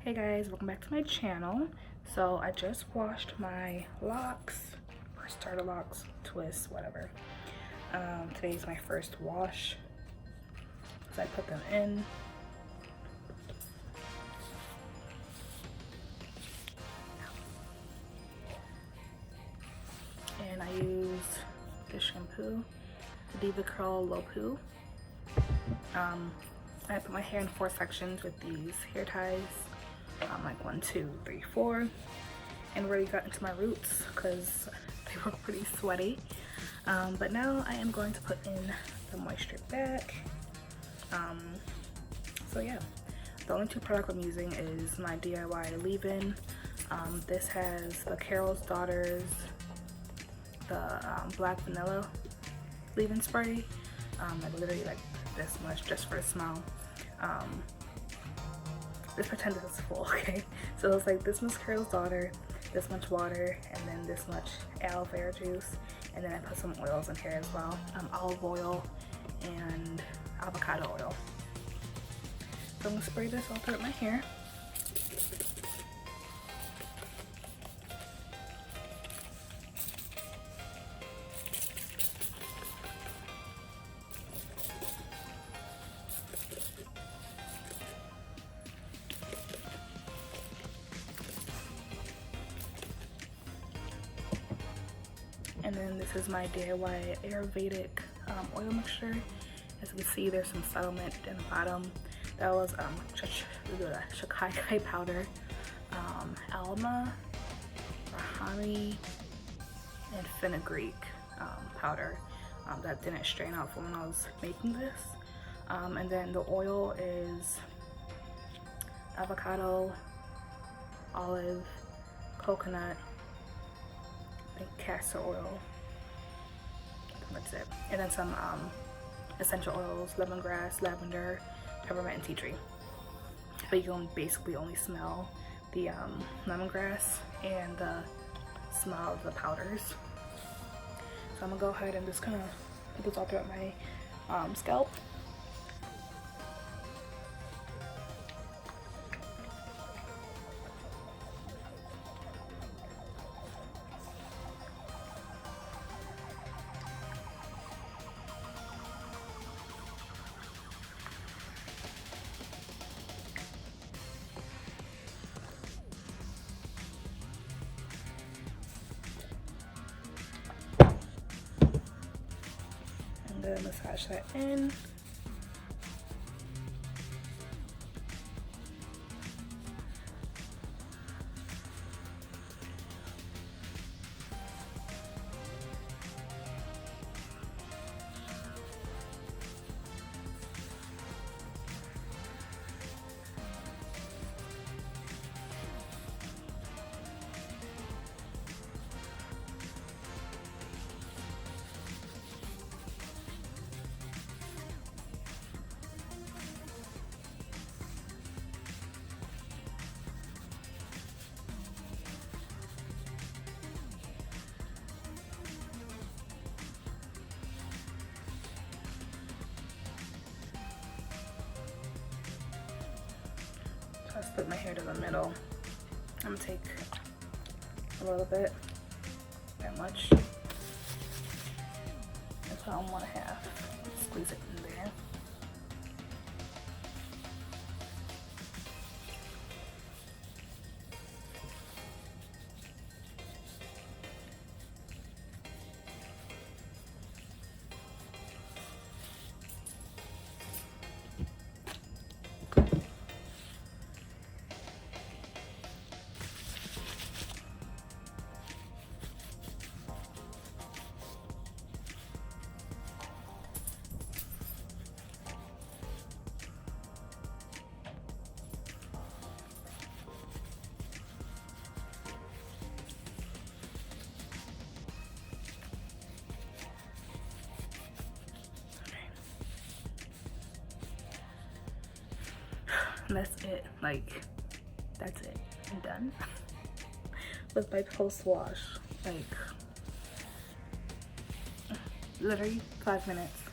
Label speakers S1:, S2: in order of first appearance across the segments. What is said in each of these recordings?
S1: Hey guys, welcome back to my channel. So I just washed my locks, or starter locks, twists, whatever. Today's my first wash. So I put them in. And I use this shampoo, the Diva Curl Loc'. I put my hair in 4 sections with these hair ties. Like 1, 2, 3, 4, and really got into my roots because they were pretty sweaty. But now I am going to put in the moisture back. So yeah, the only 2 products I'm using is my DIY leave-in. This has the Carol's Daughters, the black vanilla leave-in spray. Like literally like this much just for the smell. Just pretend it's full, okay? So it's like this much Carol's Daughter, this much water, and then this much aloe vera juice, and then I put some oils in here as well, olive oil and avocado oil. So I'm gonna spray this all throughout my hair. And then this is my DIY Ayurvedic oil mixture. As you can see, there's some settlement in the bottom. That was shakai powder, alma, rahani, and fenugreek powder that didn't strain out from when I was making this. And then the oil is avocado, olive, coconut, castor oil. That's it. And then some essential oils, lemongrass, lavender, peppermint, and tea tree. But you can basically only smell the lemongrass and the smell of the powders. So I'm gonna go ahead and just kind of put this all throughout my scalp. Massage that in. I split my hair to the middle. I'm gonna take a little bit, that much. That's what I want to have. Squeeze it in there. And that's it. Like, that's it. I'm done with my post wash. Like, literally 5 minutes.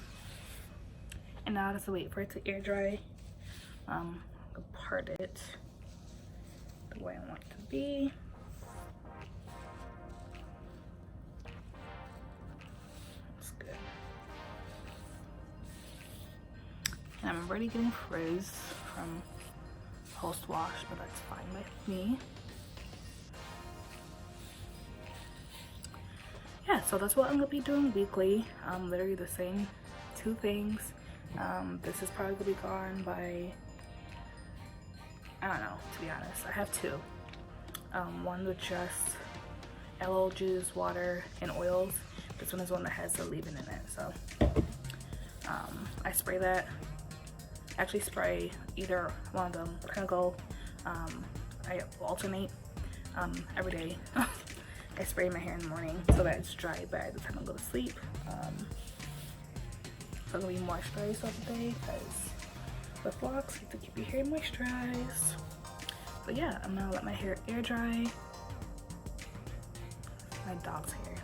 S1: And now I have to wait for it to air dry. Part it where I want it to be. That's good. And I'm already getting frizz from post wash, but that's fine with me. Yeah, so that's what I'm gonna be doing weekly. Literally the same 2 things. This is probably gonna be gone by, I don't know, to be honest. I have 2. One with just aloe juice, water, and oils. This one is one that has the leave-in in it. So I spray that. Actually spray either one of them. Kind of go, I alternate every day. I spray my hair in the morning so that it's dry by the time I go to sleep. So I'm gonna be moisturized all the day because with Loc'd, you have to keep your hair moisturized. But yeah, I'm gonna let my hair air dry. My dog's hair.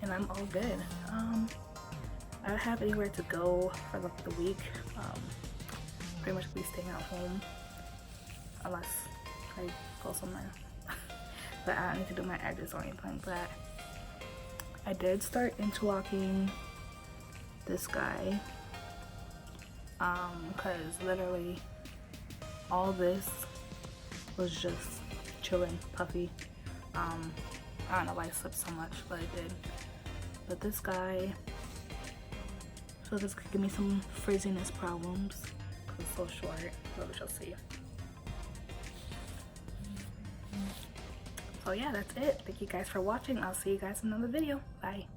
S1: And I'm all good. I don't have anywhere to go for like the week. Pretty much be staying at home unless I go somewhere. But I don't need to do my edges or anything like that. I did start interlocking this guy because literally all this was just chilling, puffy. I don't know why I slipped so much, but I did. But this guy, so this could give me some frizziness problems because it's so short, but we shall see. So yeah, that's it. Thank you guys for watching. I'll see you guys in another video. Bye.